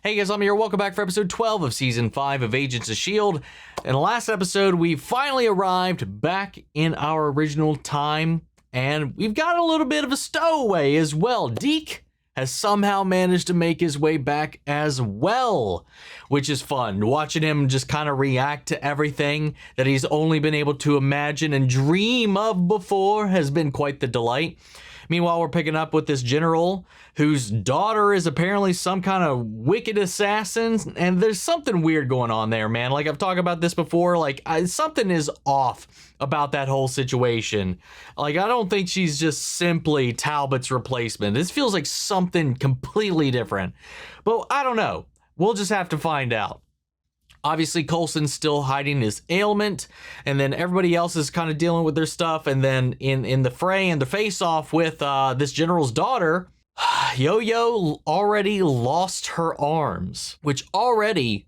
Hey guys, I'm here. Welcome back for episode 12 of season 5 of Agents of S.H.I.E.L.D. In the last episode, we finally arrived back in our original time, and we've got a little bit of a stowaway as well. Deke has somehow managed to make his way back as well, which is fun. Watching him just kind of react to everything that he's only been able to imagine and dream of before has been quite the delight. Meanwhile, we're picking up with this general whose daughter is apparently some kind of wicked assassin, and there's something weird going on there, man. Like, I've talked about this before, like, something is off about that whole situation. Like, I don't think she's just simply Talbot's replacement. This feels like something completely different, but I don't know. We'll just have to find out. Obviously, Coulson's still hiding his ailment, and then everybody else is kind of dealing with their stuff. And then in the fray and the face-off with this general's daughter, Yo-Yo already lost her arms, which already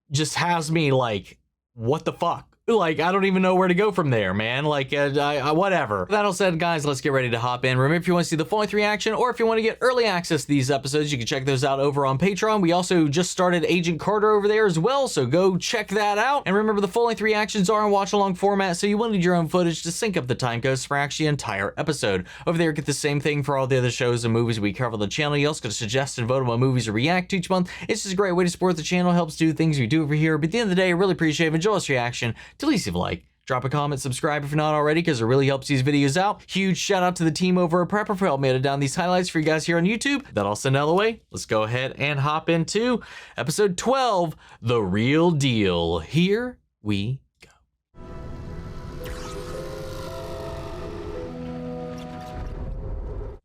just has me like, what the fuck? Like, I don't even know where to go from there, man. Like, whatever. That all said, guys, let's get ready to hop in. Remember, if you want to see the full-length reaction, or if you want to get early access to these episodes, you can check those out over on Patreon. We also just started Agent Carter over there as well, so go check that out. And remember, the full-length reactions are in watch-along format, so you will need your own footage to sync up the time codes for actually an entire episode. Over there, get the same thing for all the other shows and movies we cover on the channel. You also got to suggest and vote on what movies to react to each month. It's just a great way to support the channel, helps do things we do over here. But at the end of the day, I really appreciate it. Enjoy this reaction. To leave a like. Drop a comment, subscribe if you're not already, because it really helps these videos out. Huge shout out to the team over at Prepper for helping me edit down these highlights for you guys here on YouTube. That all sent out of the way, let's go ahead and hop into episode 12, The Real Deal. Here we go.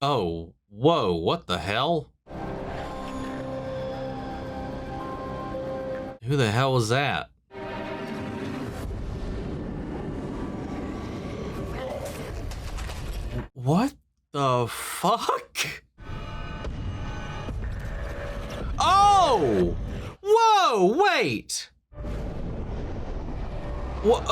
Oh, whoa, what the hell? Who the hell was that? What the fuck? Oh! Whoa, wait! What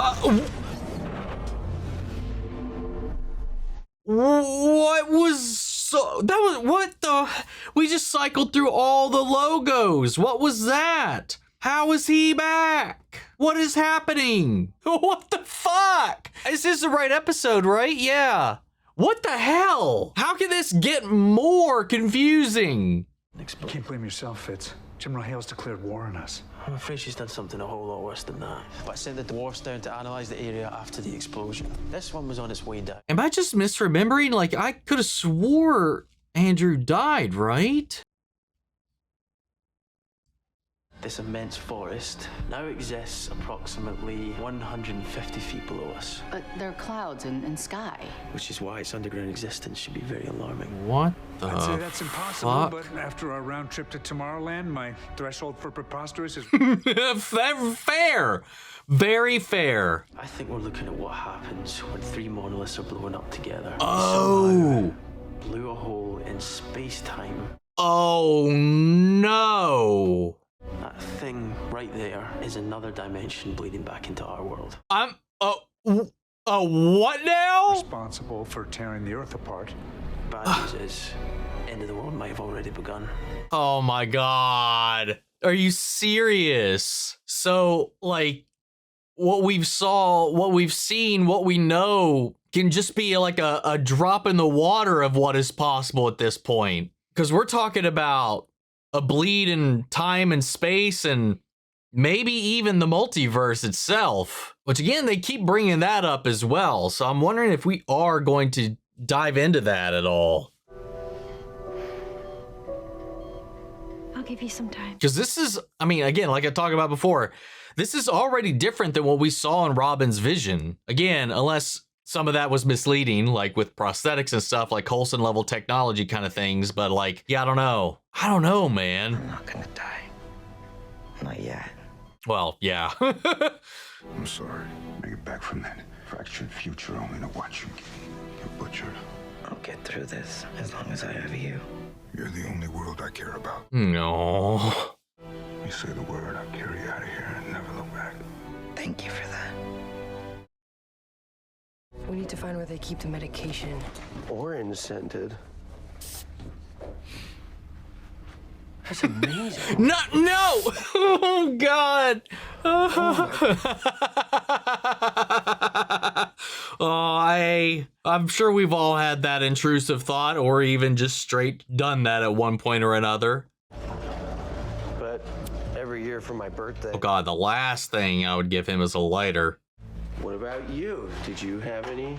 was so... That was... What the... We just cycled through all the logos. What was that? How is he back? What is happening? What the fuck? Is this the right episode, right? Yeah. What the hell? How can this get more confusing? You can't blame yourself, Fitz. General Hale's declared war on us. I'm afraid she's done something a whole lot worse than that. But I sent the dwarfs down to analyze the area after the explosion. This one was on its way down. Am I just misremembering? Like, I could have swore Andrew died, right? This immense forest now exists approximately 150 feet below us. But there are clouds and sky. Which is why its underground existence should be very alarming. What the I'd say that's impossible, fuck? but after our round trip to Tomorrowland, my threshold for preposterous is... Fair. Very fair. I think we're looking at what happens when 3 monoliths are blown up together. Oh. Somehow blew a hole in space-time. Oh, no. That thing right there is another dimension bleeding back into our world. What now? responsible for tearing the Earth apart. Bad news is, end of the world might have already begun. Oh my god. Are you serious? So, like, what we've seen, what we know can just be like a drop in the water of what is possible at this point. Because we're talking about a bleed in time and space and maybe even the multiverse itself. Which again, they keep bringing that up as well. So I'm wondering if we are going to dive into that at all. I'll give you some time. Because this is, I mean, again, like I talked about before, this is already different than what we saw in Robin's vision. Again, unless some of that was misleading, like with prosthetics and stuff, like Coulson level technology kind of things. But like, yeah, I don't know. I don't know, man. I'm not gonna die. Not yet. Well, yeah. I'm sorry. Make it back from that fractured future only to watch you get butchered. I'll get through this as long as I have you. You're the only world I care about. No. You say the word, I'll carry you out of here and never look back. Thank you for that. We need to find where they keep the medication. Orange scented. That's amazing. No! Oh, God! I'm sure we've all had that intrusive thought, or even just straight done that at one point or another. But every year for my birthday. Oh, God, the last thing I would give him is a lighter. What about you? Did you have any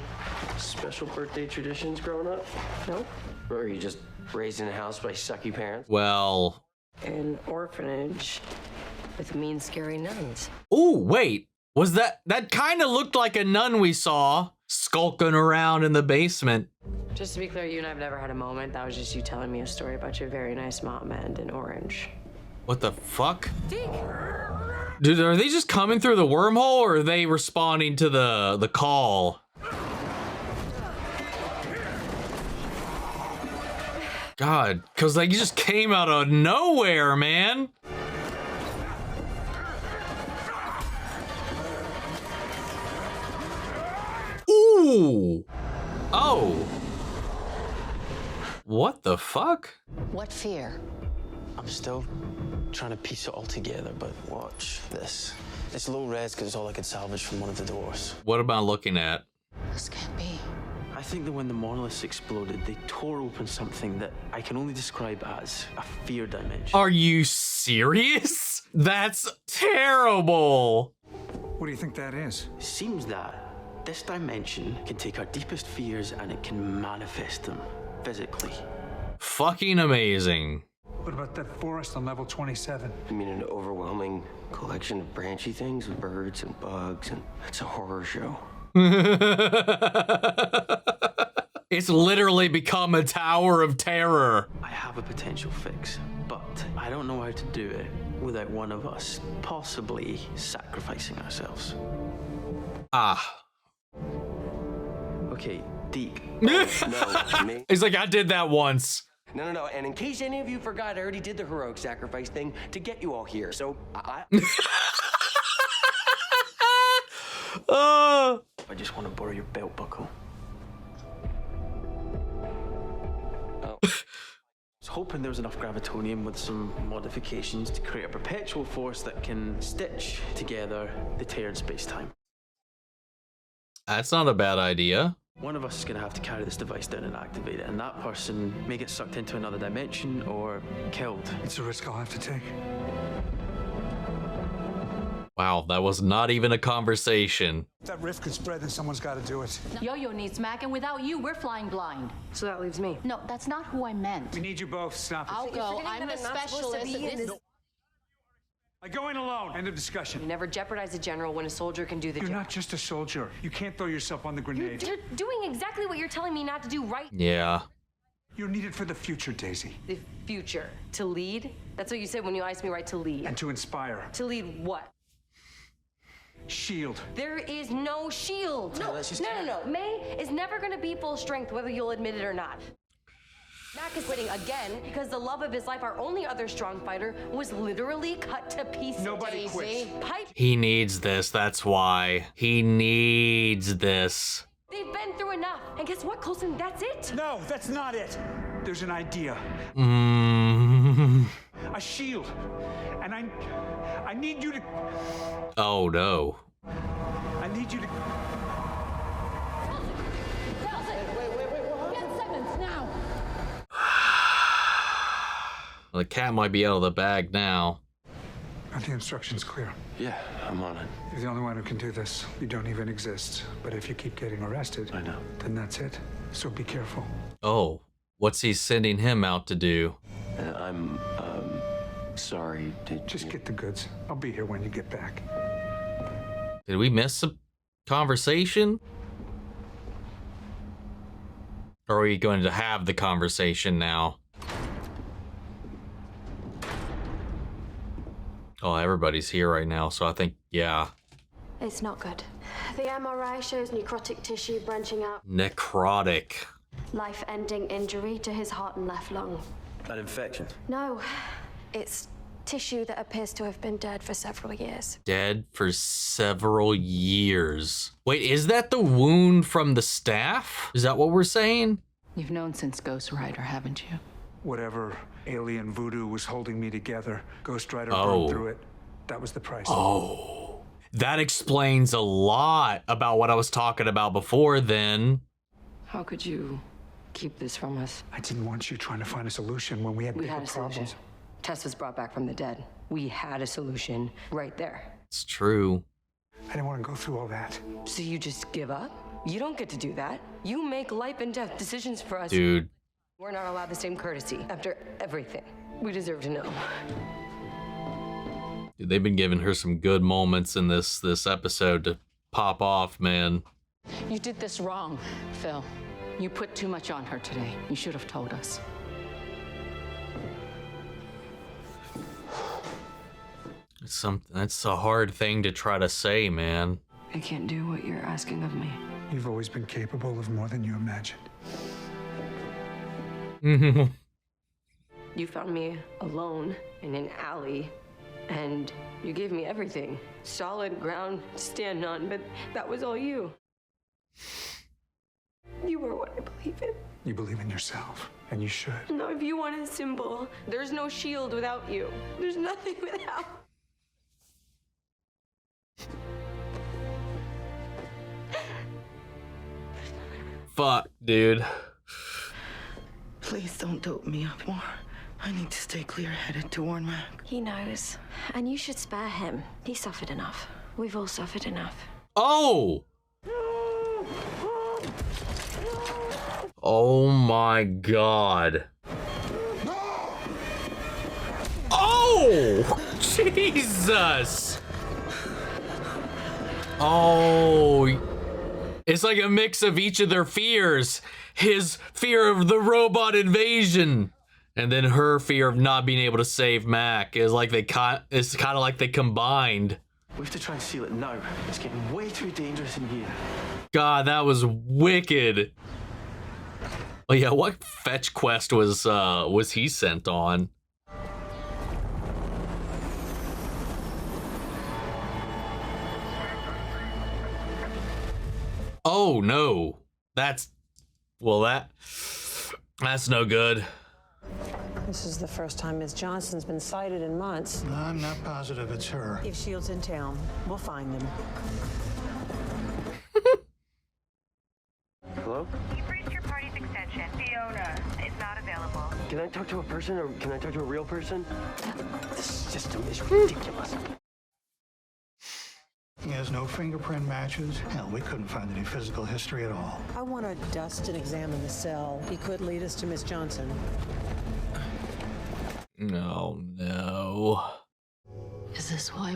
special birthday traditions growing up? Nope. Or are you just raised in a house by sucky parents? Well... An orphanage with mean, scary nuns. Ooh, wait. Was that kind of looked like a nun we saw skulking around in the basement. Just to be clear, you and I have never had a moment. That was just you telling me a story about your very nice mom and an orange. What the fuck? Deke! Dude, are they just coming through the wormhole, or are they responding to the call? God, because they just came out of nowhere, man. Ooh. Oh. What the fuck? What fear? I'm still trying to piece it all together, but watch this. It's low res because it's all I could salvage from one of the doors. What am I looking at? This can't be. I think that when the monoliths exploded, they tore open something that I can only describe as a fear dimension. Are you serious? That's terrible. What do you think that is? It seems that this dimension can take our deepest fears and it can manifest them physically. Fucking amazing. What about that forest on level 27? I mean, an overwhelming collection of branchy things, birds and bugs, and it's a horror show. It's literally become a tower of terror. I have a potential fix, but I don't know how to do it without one of us possibly sacrificing ourselves. Ah. Okay, Deke. No, me. He's like, I did that once. No. And in case any of you forgot, I already did the heroic sacrifice thing to get you all here. So I just want to borrow your belt buckle. Oh. I was hoping there was enough gravitonium with some modifications to create a perpetual force that can stitch together the teared space-time. That's not a bad idea. One of us is going to have to carry this device down and activate it, and that person may get sucked into another dimension or killed. It's a risk I'll have to take. Wow, that was not even a conversation. If that rift could spread, then someone's got to do it. Yo-Yo needs Mack, and without you, we're flying blind. So that leaves me. No, that's not who I meant. We need you both. Stop it. I'll go. I'm a specialist. I'm going alone. End of discussion. You never jeopardize a general when a soldier can do the You're job. not just a soldier. You can't throw yourself on the grenade. You're doing exactly what you're telling me not to do right. Yeah. You're needed for the future, Daisy. The future. To lead? That's what you said when you asked me, right? To lead. And to inspire. To lead what? S.H.I.E.L.D. There is no shield. No, that's just- No. May is never going to be full strength, whether you'll admit it or not. Mack is quitting again because the love of his life, our only other strong fighter, was literally cut to pieces. Nobody quits. Pipe. He needs this, that's why. He needs this. They've been through enough. And guess what, Coulson? That's it. No, that's not it. There's an idea. A shield. And I need you to... Oh no. I need you to... Get Simmons now. The cat might be out of the bag now. Are the instructions clear? Yeah, I'm on it. You're the only one who can do this. You don't even exist. But if you keep getting arrested, I know. then that's it. So be careful. Oh, what's he sending him out to do? I'm sorry. Just get the goods. I'll be here when you get back. Did we miss a conversation? Or are we going to have the conversation now? Oh, everybody's here right now, so I think, yeah. It's not good. The MRI shows necrotic tissue branching out, Necrotic. life-ending injury to his heart and left lung. An infection. No, it's tissue that appears to have been dead for several years. Dead for several years. Wait, is that the wound from the staff? Is that what we're saying? You've known since Ghost Rider, haven't you? Whatever alien voodoo was holding me together, Ghost Rider Oh. burned through it. That was the price. Oh, that explains a lot about what I was talking about before then. How could you keep this from us? I didn't want you trying to find a solution when we had We bigger had a solution. problems. Tess was brought back from the dead. We had a solution right there. It's true. I didn't want to go through all that. So you just give up? You don't get to do that. You make life and death decisions for us. Dude. We're not allowed the same courtesy. After everything, we deserve to know. Dude, they've been giving her some good moments in this episode to pop off, man. You did this wrong, Phil. You put too much on her today. You should have told us. That's a hard thing to try to say, man. I can't do what you're asking of me. You've always been capable of more than you imagined. You found me alone in an alley, and you gave me everything. Solid ground to stand on, but that was all you. You were what I believe in. You believe in yourself, and you should. Now, if you want a symbol, there's no shield without you. There's nothing without. Fuck, dude. Please don't dope me up more. I need to stay clear-headed to warn Mack. He knows. And you should spare him. He suffered enough. We've all suffered enough. Oh! Oh my god. Oh! Jesus! Oh. It's like a mix of each of their fears. His fear of the robot invasion, and then her fear of not being able to save Mack. It's kind of like they combined. We have to try and seal it now. It's getting way too dangerous in here. God, that was wicked. Oh yeah, what fetch quest was he sent on? Oh no, that's no good. This is the first time Ms. Johnson's been sighted in months. I'm not positive it's her. If S.H.I.E.L.D's in town, we'll find them. Hello? You've reached your party's extension. Fiona is not available. Can I talk to a person, or can I talk to a real person? This system is ridiculous. He has no fingerprint matches. Hell, we couldn't find any physical history at all. I want to dust and examine the cell. He could lead us to Miss Johnson. No. Is this why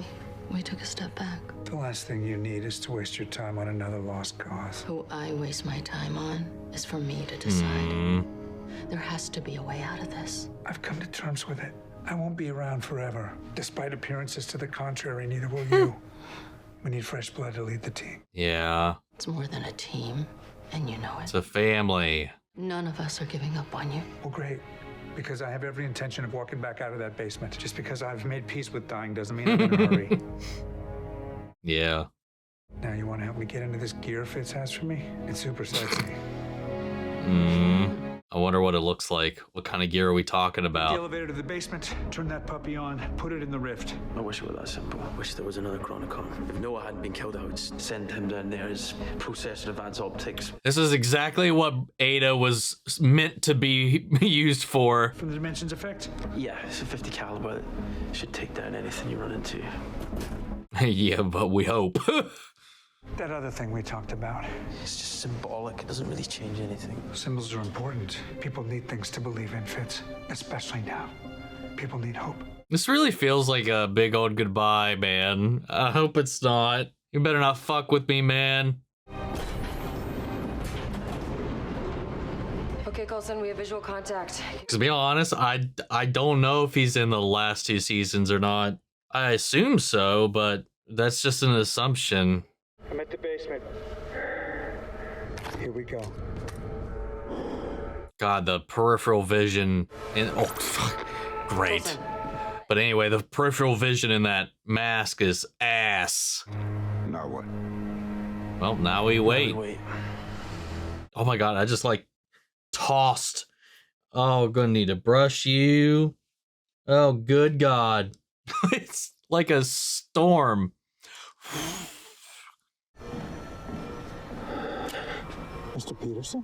we took a step back? The last thing you need is to waste your time on another lost cause. Who I waste my time on is for me to decide. There has to be a way out of this. I've come to terms with it. I won't be around forever. Despite appearances to the contrary, neither will you. We need fresh blood to lead the team. Yeah. It's more than a team, and you know it. It's a family. None of us are giving up on you. Well, great. Because I have every intention of walking back out of that basement. Just because I've made peace with dying doesn't mean I'm in a hurry. Yeah. Now you want to help me get into this gear Fitz has for me? It's super sexy. I wonder what it looks like. What kind of gear are we talking The about? elevator to the basement. Turn that puppy on. Put it in the rift. I wish it were that simple. I wish there was another Chronicon. If Noah hadn't been killed, I would send him down there as processor advanced optics. This is exactly what Ada was meant to be used for. From the Dimensions effect? Yeah, it's a 50 caliber. It should take down anything you run into. Yeah, but we hope. That other thing we talked about. It's just symbolic. It doesn't really change anything. Symbols are important. People need things to believe in, Fitz. Especially now. People need hope. This really feels like a big old goodbye, man. I hope it's not. You better not fuck with me, man. Okay, Coulson, we have visual contact. To be honest, I don't know if he's in the last two seasons or not. I assume so, but that's just an assumption. I'm at the basement. Here we go. God, the peripheral vision in fuck. Great. Coulson. But anyway, the peripheral vision in that mask is ass. Now what? Well, now we wait. Oh my god, I just like tossed Oh, gonna need to brush you. Oh, good God. It's like a storm. Mr. Peterson?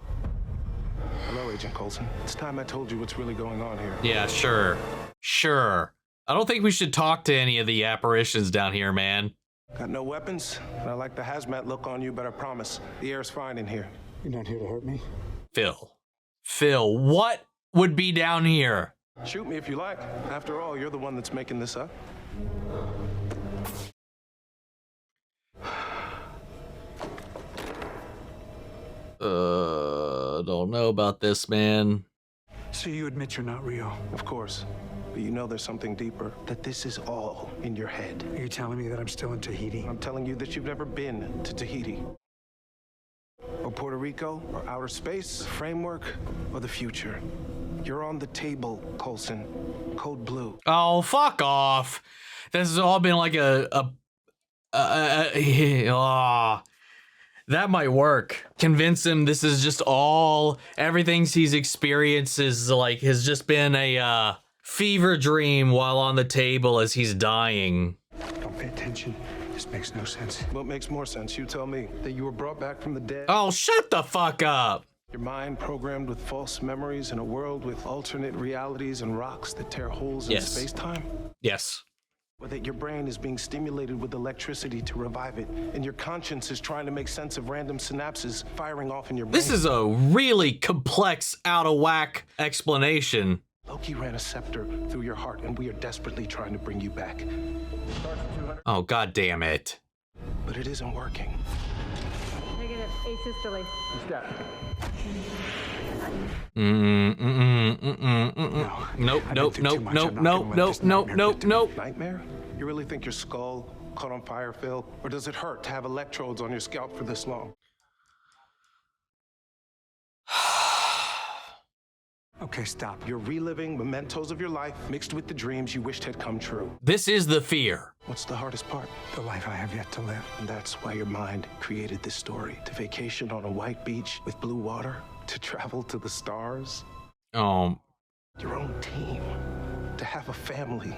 Hello, Agent Coulson. It's time I told you what's really going on here. Yeah, sure. Sure. I don't think we should talk to any of the apparitions down here, man. Got no weapons? And I like the hazmat look on you, but I promise, the air's fine in here. You're not here to hurt me? Phil, what would be down here? Shoot me if you like. After all, you're the one that's making this up. Don't know about this, man. So you admit you're not real? Of course. But you know there's something deeper, that this is all in your head. Are you telling me that I'm still in Tahiti? I'm telling you that you've never been to Tahiti. Or Puerto Rico, or outer space, framework, or the future. You're on the table, Coulson. Code Blue. Oh, fuck off. This has all been like that might work. Convince him this is just all, everything he's experienced is like, has just been a fever dream while on the table as he's dying. Don't pay attention. This makes no sense. What makes more sense? You tell me. That you were brought back from the dead? Oh, shut the fuck up. Your mind programmed with false memories in a world with alternate realities and rocks that tear holes in space-time? Yes. Or that your brain is being stimulated with electricity to revive it, and your conscience is trying to make sense of random synapses firing off in your brain. This is a really complex, out-of-whack explanation. Loki ran a scepter through your heart, and we are desperately trying to bring you back. Oh, God damn it. But it isn't working. Negative. Asystole. Step. Nope. Nightmare? You really think your skull caught on fire, Phil? Or does it hurt to have electrodes on your scalp for this long? Okay, stop. You're reliving mementos of your life mixed with the dreams you wished had come true. This is the fear. What's the hardest part? The life I have yet to live. And that's why your mind created this story. To vacation on a white beach with blue water. To travel to the stars. Your own team. To have a family.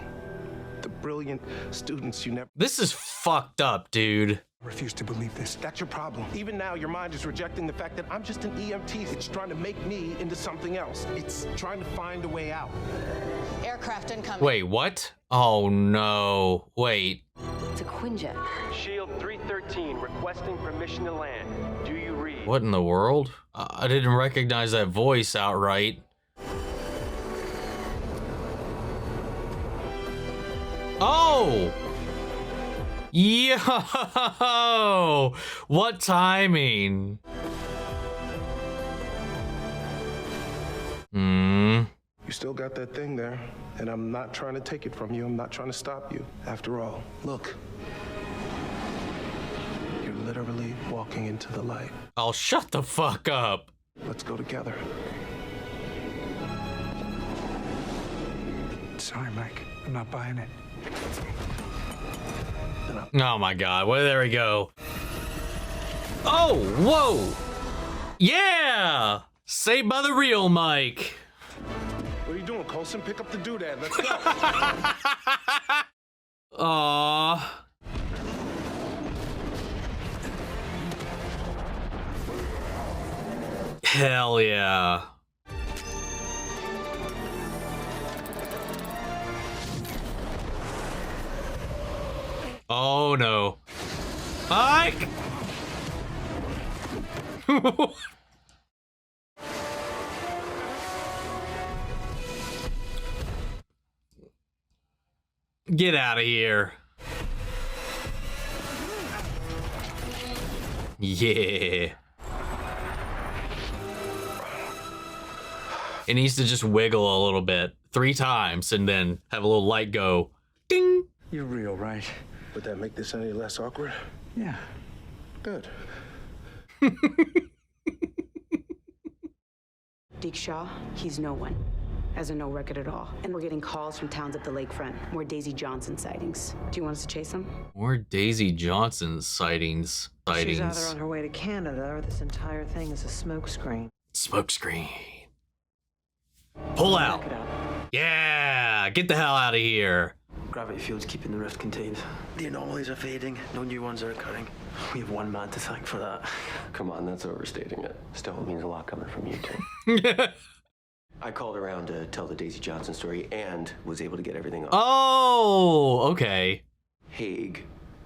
The brilliant students you never... This is fucked up, dude. I refuse to believe this. That's your problem. Even now, your mind is rejecting the fact that I'm just an EMT. It's trying to make me into something else. It's trying to find a way out. Aircraft incoming. Wait, what? Oh, no. Wait. It's a Quinjet. S.H.I.E.L.D. 313 requesting permission to land. Do you read? What in the world? I didn't recognize that voice outright. Oh! Yo! What timing? You still got that thing there, and I'm not trying to take it from you. I'm not trying to stop you. After all, look. You're literally walking into the light. Oh, shut the fuck up. Let's go together. Sorry, Mike. I'm not buying it. Oh my God, well, there we go. Oh, whoa. Yeah. Saved by the real Mike. What are you doing, Coulson? Pick up the doodad. Let's go. Aww. Hell yeah. Oh no. Mike! Get out of here. Yeah. It needs to just wiggle a little bit 3 times and then have a little light go ding. You're real, right? Would that make this any less awkward? Yeah. Good. Deke Shaw, he's no one. Has a no record at all. And we're getting calls from towns up the lakefront. More Daisy Johnson sightings. Do you want us to chase them? More Daisy Johnson sightings. She's either on her way to Canada or this entire thing is a smokescreen. Smokescreen. Pull out. Yeah, get the hell out of here. Gravity field's keeping the rift contained. The anomalies are fading. No new ones are occurring. We have one man to thank for that. Come on, that's overstating it. Still, it means a lot coming from you two. I called around to tell the Daisy Johnson story and was able to get everything off. Oh, okay. Hague.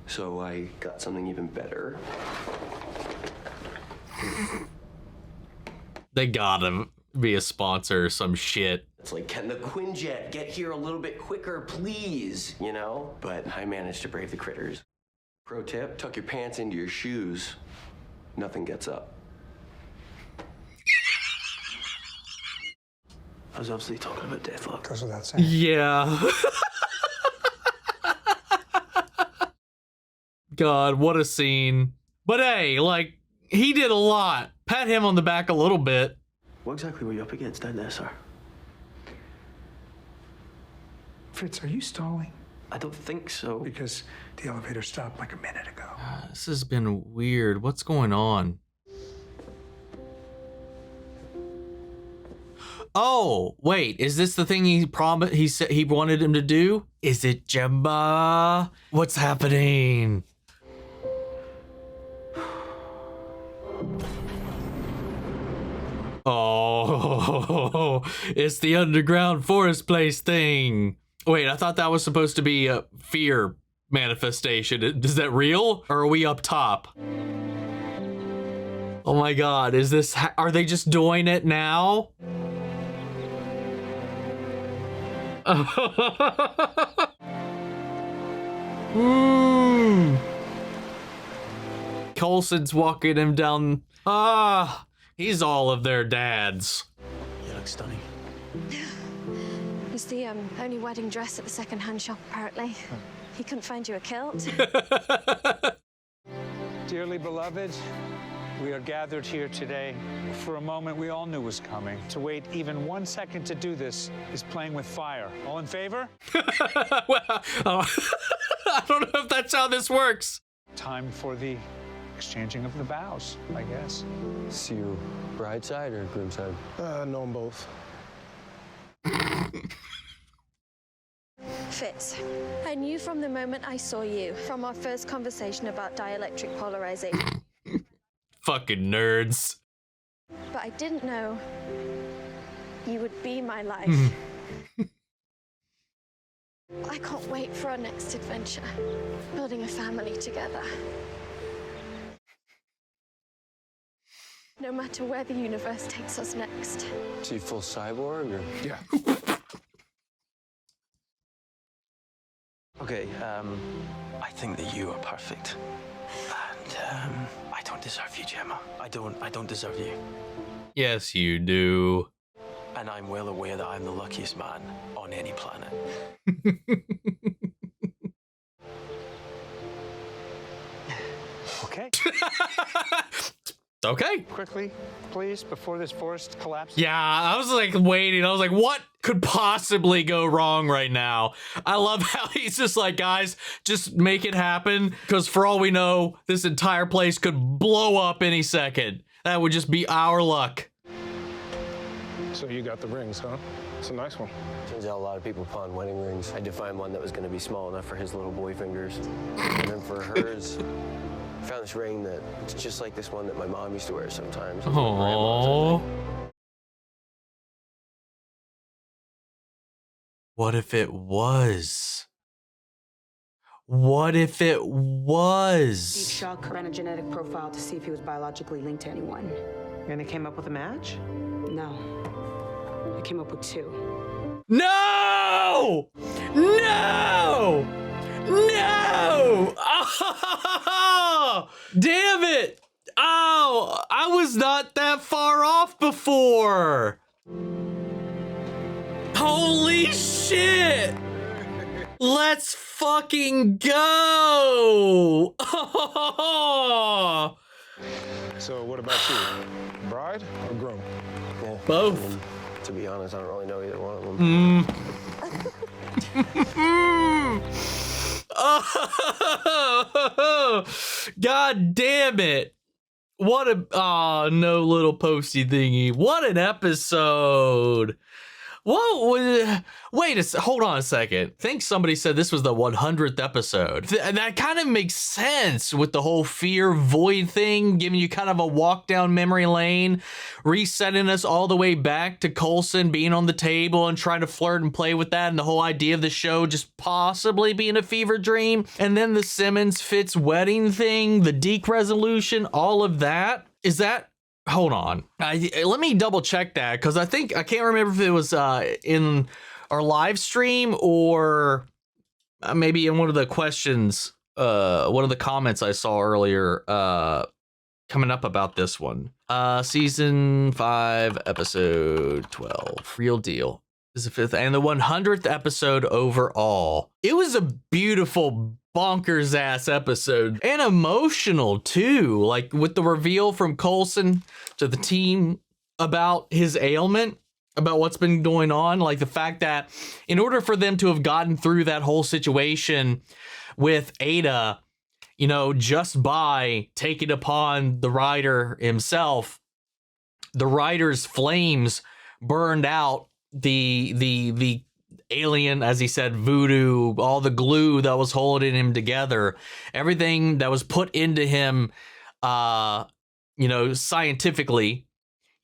So I got something even better. They gotta be a sponsor or some shit. It's like, can the Quinjet get here a little bit quicker, please? You know? But I managed to brave the critters. Pro tip, tuck your pants into your shoes. Nothing gets up. I was obviously talking about Deathlock. Goes without saying. Yeah. God, what a scene. But hey, like, he did a lot. Pat him on the back a little bit. What exactly were you up against down there, sir? Fitz, are you stalling? I don't think so. Because the elevator stopped like a minute ago. This has been weird. What's going on? Oh, wait, is this the thing he promised he said he wanted him to do? Is it Jemma? What's happening? Oh, it's the underground forest place thing. Wait, I thought that was supposed to be a fear manifestation. Is that real? Or are we up top? Oh my God, is this, are they just doing it now? Coulson's walking him down. He's all of their dads. You look stunning. It was the only wedding dress at the second-hand shop, apparently. He couldn't find you a kilt. Dearly beloved, we are gathered here today for a moment we all knew was coming. To wait even 1 second to do this is playing with fire. All in favor? Well, I don't know if that's how this works. Time for the exchanging of the vows, I guess. See you bride side or groom side? No, on both. Fitz, I knew from the moment I saw you, from our first conversation about dielectric polarization. Fucking nerds. But I didn't know you would be my life. I can't wait for our next adventure, building a family together. No matter where the universe takes us next. So you full cyborg or? Yeah. Okay, I think that you are perfect. And I don't deserve you, Jemma. I don't deserve you. Yes, you do. And I'm well aware that I'm the luckiest man on any planet. Okay. Okay. Quickly, please, before this forest collapses. Yeah, I was like waiting. I was like, what could possibly go wrong right now? I love how he's just like, guys, just make it happen. Because for all we know, this entire place could blow up any second. That would just be our luck. So you got the rings, huh? It's a nice one. Turns out a lot of people pawn wedding rings. I had to find one that was going to be small enough for his little boy fingers. And then for hers, I found this ring that it's just like this one that my mom used to wear sometimes. Aww. What if it was? What if it was? Deep shock ran a genetic profile to see if he was biologically linked to anyone. And it came up with a match? No. I came up with two. No! No! No! Oh, damn it! Oh, I was not that far off before. Holy shit! Let's fucking go! Oh. So what about you? Bride or groom? Yeah. Both. I mean, to be honest, I don't really know either one of them. Oh, God damn it. What a, oh, no little posty thingy. What an episode. Whoa, hold on a second. I think somebody said this was the 100th episode. That kind of makes sense with the whole fear void thing, giving you kind of a walk down memory lane, resetting us all the way back to Coulson being on the table and trying to flirt and play with that, and the whole idea of the show just possibly being a fever dream. And then the Simmons Fitz wedding thing, the Deke resolution, all of that. Is that... Hold on. Let me double check that, because I can't remember if it was in our live stream or maybe in one of the questions, one of the comments I saw earlier coming up about this one. Season 5, episode 12. Real deal. This is the 5th and the 100th episode overall. It was a beautiful bonkers ass episode and emotional too, like with the reveal from Coulson to the team about his ailment, about what's been going on, like the fact that in order for them to have gotten through that whole situation with Ada, you know, just by taking upon the writer himself, the writer's flames burned out the alien, as he said, voodoo, all the glue that was holding him together, everything that was put into him, you know, scientifically,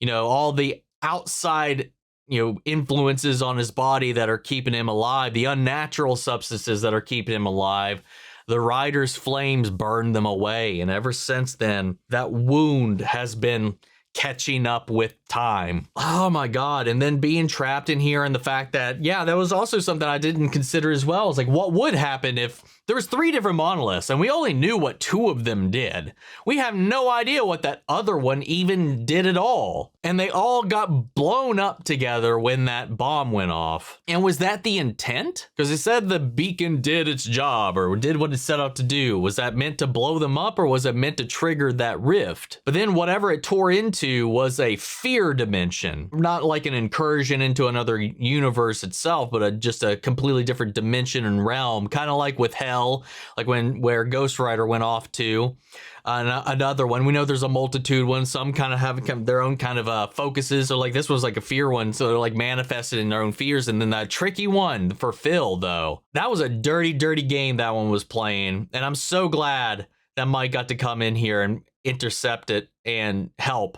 you know, all the outside, you know, influences on his body that are keeping him alive, the unnatural substances that are keeping him alive, the writer's flames burned them away. And ever since then, that wound has been catching up with time. Oh my God. And then being trapped in here, and the fact that, yeah, that was also something I didn't consider as well. It's like, what would happen if there was 3 different monoliths and we only knew what 2 of them did? We have no idea what that other one even did at all. And they all got blown up together when that bomb went off. And was that the intent? Because it said the beacon did its job, or did what it set out to do. Was that meant to blow them up, or was it meant to trigger that rift? But then whatever it tore into was a fear dimension, not like an incursion into another universe itself, but just a completely different dimension and realm, kind of like with Hell, like where Ghost Rider went off to. Another one, we know there's a multitude one, some kind of have their own kind of focuses, so like this was like a fear one, so they're like manifested in their own fears. And then that tricky one for Phil, though, that was a dirty game that one was playing, and I'm so glad that Mike got to come in here and intercept it and help,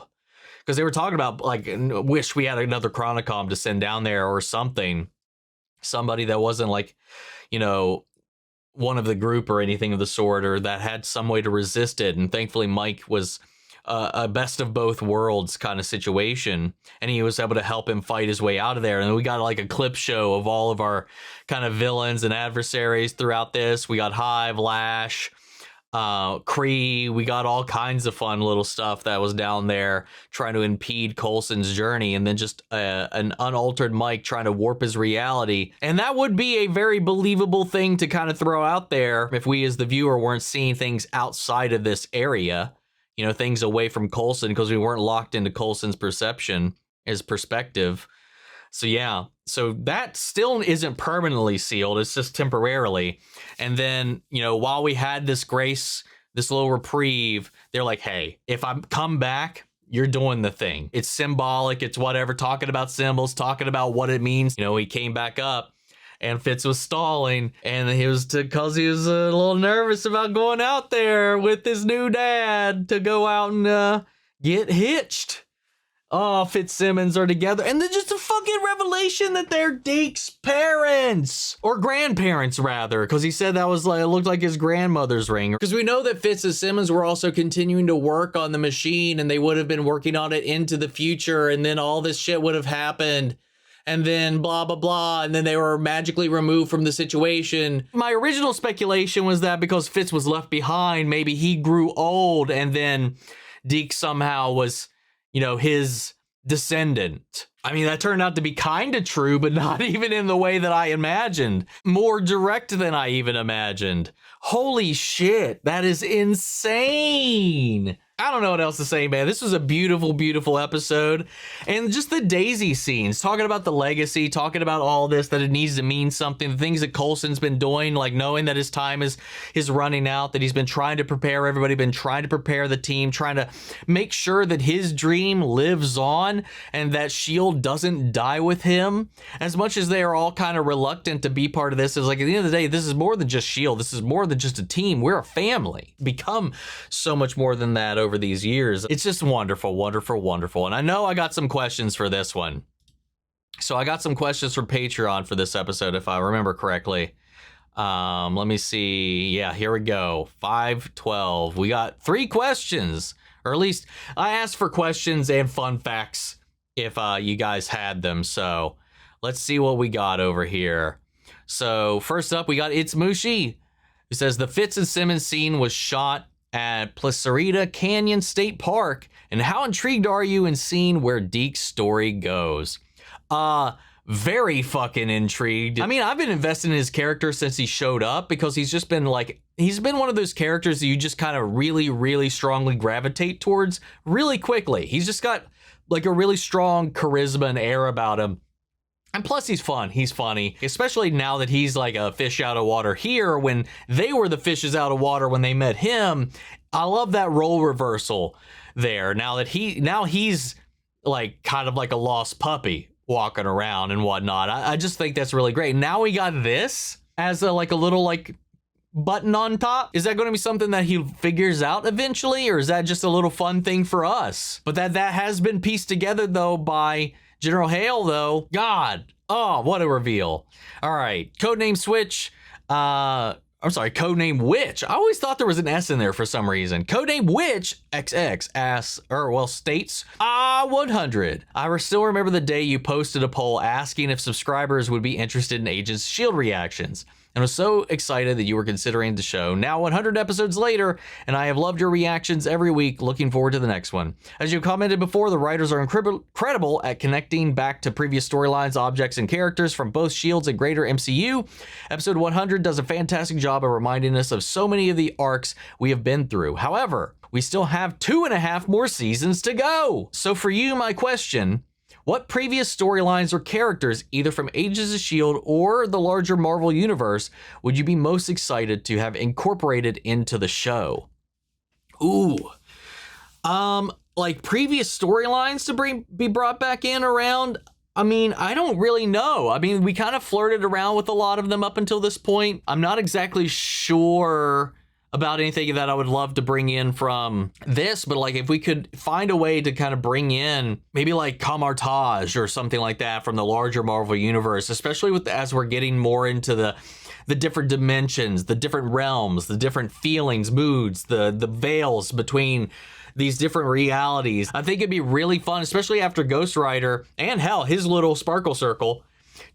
because they were talking about, like, wish we had another Chronicom to send down there or something, somebody that wasn't like, you know, one of the group or anything of the sort, or that had some way to resist it. And thankfully Mike was a best of both worlds kind of situation, and he was able to help him fight his way out of there. And we got like a clip show of all of our kind of villains and adversaries throughout this. We got Hive, Lash, Kree, we got all kinds of fun little stuff that was down there trying to impede Coulson's journey, and then just an unaltered Mike trying to warp his reality. And that would be a very believable thing to kind of throw out there if we as the viewer weren't seeing things outside of this area, you know, things away from Coulson, because we weren't locked into Coulson's perception, his perspective. So yeah, so that still isn't permanently sealed, it's just temporarily. And then, you know, while we had this grace, this little reprieve, they're like, hey, if I come back, you're doing the thing. It's symbolic, it's whatever, talking about symbols, talking about what it means. You know, he came back up and Fitz was stalling, and he was because he was a little nervous about going out there with his new dad to go out and get hitched. Oh, Fitzsimmons are together. And then just a fucking revelation that they're Deke's parents. Or grandparents, rather. Because he said that was like, it looked like his grandmother's ring. Because we know that Fitz and Simmons were also continuing to work on the machine, and they would have been working on it into the future, and then all this shit would have happened. And then blah, blah, blah. And then they were magically removed from the situation. My original speculation was that because Fitz was left behind, maybe he grew old, and then Deke somehow was, you know, his descendant. I mean, that turned out to be kind of true, but not even in the way that I imagined. More direct than I even imagined. Holy shit, that is insane. I don't know what else to say, man. This was a beautiful, beautiful episode. And just the Daisy scenes, talking about the legacy, talking about all this, that it needs to mean something, the things that Coulson's been doing, like knowing that his time is running out, that he's been trying to prepare everybody, been trying to prepare the team, trying to make sure that his dream lives on and that S.H.I.E.L.D. doesn't die with him. As much as they are all kind of reluctant to be part of this, it's like at the end of the day, this is more than just S.H.I.E.L.D. This is more than just a team. We're a family. Become so much more than that over these years. It's just wonderful, wonderful, wonderful. And I know I got some questions for this one. So I got some questions from Patreon for this episode, if I remember correctly. Let me see. Yeah, here we go. 512. We got 3 questions, or at least I asked for questions and fun facts if you guys had them. So let's see what we got over here. So first up, we got It's Mushi, who says the Fitz and Simmons scene was shot at Placerita Canyon State Park, and how intrigued are you in seeing where Deke's story goes? Very fucking intrigued. I mean, I've been invested in his character since he showed up, because he's just been like, he's been one of those characters that you just kind of really, really strongly gravitate towards really quickly. He's just got like a really strong charisma and air about him. And plus he's fun, he's funny, especially now that he's like a fish out of water here when they were the fishes out of water when they met him. I love that role reversal there. Now he's like kind of like a lost puppy walking around and whatnot. I just think that's really great. Now we got this as a little like button on top. Is that going to be something that he figures out eventually, or is that just a little fun thing for us? But that has been pieced together though by General Hale, though. God. Oh, what a reveal. All right. Codename Switch. I'm sorry, Codename Witch. I always thought there was an S in there for some reason. Codename Witch XX states 100. I still remember the day you posted a poll asking if subscribers would be interested in Agents of S.H.I.E.L.D. reactions, and was so excited that you were considering the show. Now 100 episodes later, and I have loved your reactions every week. Looking forward to the next one. As you commented before, the writers are incredible at connecting back to previous storylines, objects, and characters from both S.H.I.E.L.D.'s and greater MCU. Episode 100 does a fantastic job of reminding us of so many of the arcs we have been through. However, we still have 2.5 more seasons to go. So for you, my question: what previous storylines or characters, either from Agents of S.H.I.E.L.D. or the larger Marvel Universe, would you be most excited to have incorporated into the show? Ooh. Like previous storylines to be brought back in around? I mean, I don't really know. I mean, we kind of flirted around with a lot of them up until this point. I'm not exactly sure about anything that I would love to bring in from this, but like if we could find a way to kind of bring in maybe like Camartage or something like that from the larger Marvel Universe, especially as we're getting more into the different dimensions, the different realms, the different feelings, moods, the veils between these different realities. I think it'd be really fun, especially after Ghost Rider and hell, his little sparkle circle,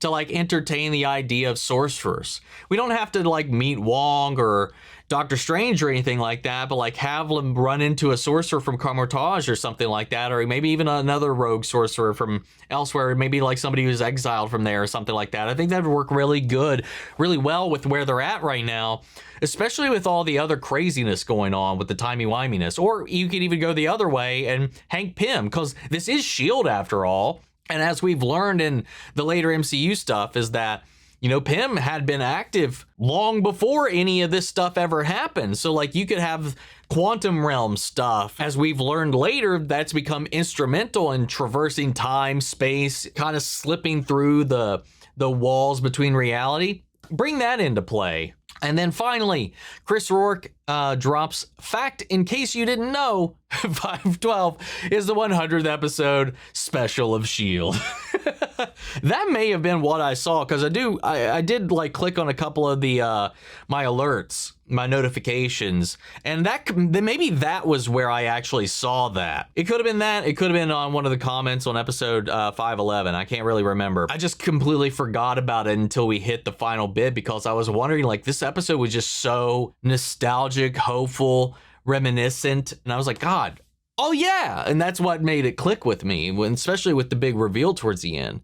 to like entertain the idea of sorcerers. We don't have to like meet Wong or Doctor Strange or anything like that, but like have them run into a sorcerer from Camartage or something like that, or maybe even another rogue sorcerer from elsewhere, maybe like somebody who's exiled from there or something like that. I think that would work really good, really well with where they're at right now, especially with all the other craziness going on with the timey-wiminess. Or you could even go the other way and Hank Pym, because this is S.H.I.E.L.D. after all. And as we've learned in the later MCU stuff is that, you know, Pym had been active long before any of this stuff ever happened. So like you could have quantum realm stuff, as we've learned later, that's become instrumental in traversing time, space, kind of slipping through the walls between reality. Bring that into play. And then finally, Chris Rourke drops, fact in case you didn't know, 512 is the 100th episode special of S.H.I.E.L.D. That may have been what I saw, because I did like click on a couple of the my alerts, my notifications, and maybe that was where I actually saw that. It could have been that. It could have been on one of the comments on episode 511. I can't really remember. I just completely forgot about it until we hit the final bit, because I was wondering, like, this episode was just so nostalgic, hopeful, reminiscent, and I was like, God, Oh yeah, and that's what made it click with me, especially with the big reveal towards the end.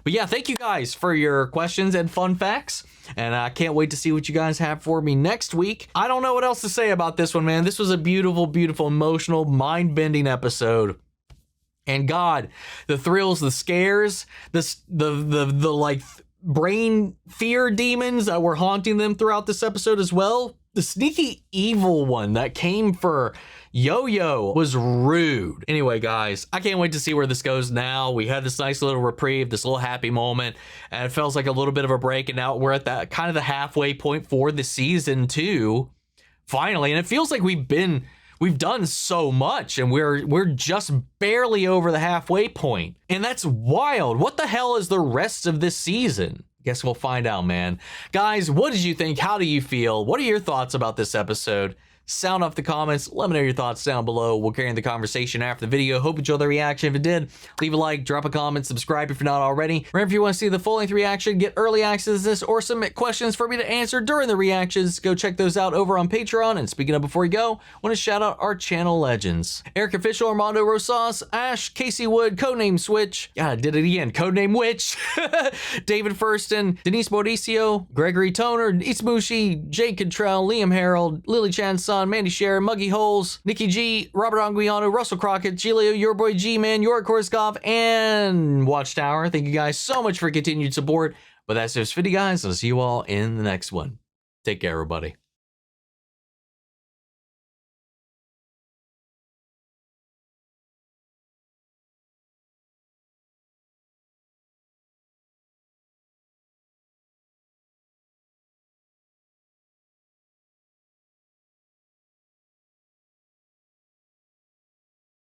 But yeah, thank you guys for your questions and fun facts, and I can't wait to see what you guys have for me next week. I don't know what else to say about this one, man. This was a beautiful, beautiful, emotional, mind-bending episode. And God, the thrills, the scares, the like brain fear demons that were haunting them throughout this episode as well. The sneaky evil one that came for Yo-Yo was rude. Anyway, guys, I can't wait to see where this goes now. We had this nice little reprieve, this little happy moment, and it feels like a little bit of a break, and now we're at that kind of the halfway point for the season 2, finally. And it feels like we've done so much, and we're just barely over the halfway point. And that's wild. What the hell is the rest of this season? Guess we'll find out, man. Guys, what did you think? How do you feel? What are your thoughts about this episode? Sound off the comments. Let me know your thoughts down below. We'll carry on the conversation after the video. Hope you enjoyed the reaction. If it did, leave a like, drop a comment, subscribe if you're not already. Remember, if you want to see the full-length reaction, get early access to this, or submit questions for me to answer during the reactions, go check those out over on Patreon. And speaking of before we go, I want to shout out our channel legends. Eric Official, Armando Rosas, Ash, Casey Wood, Codename Switch. Yeah, I did it again. Codename Witch. David Furston, Denise Mauricio, Gregory Toner, Ismushi, Jake Contrell, Liam Harold, Lily Chanson, Mandy Sher, Muggy Holes, Nikki G, Robert Anguiano, Russell Crockett, Gilio, Your Boy G-Man, York Korskov, and Watchtower. Thank you guys so much for continued support. But that's it for this video, guys. I'll see you all in the next one. Take care, everybody.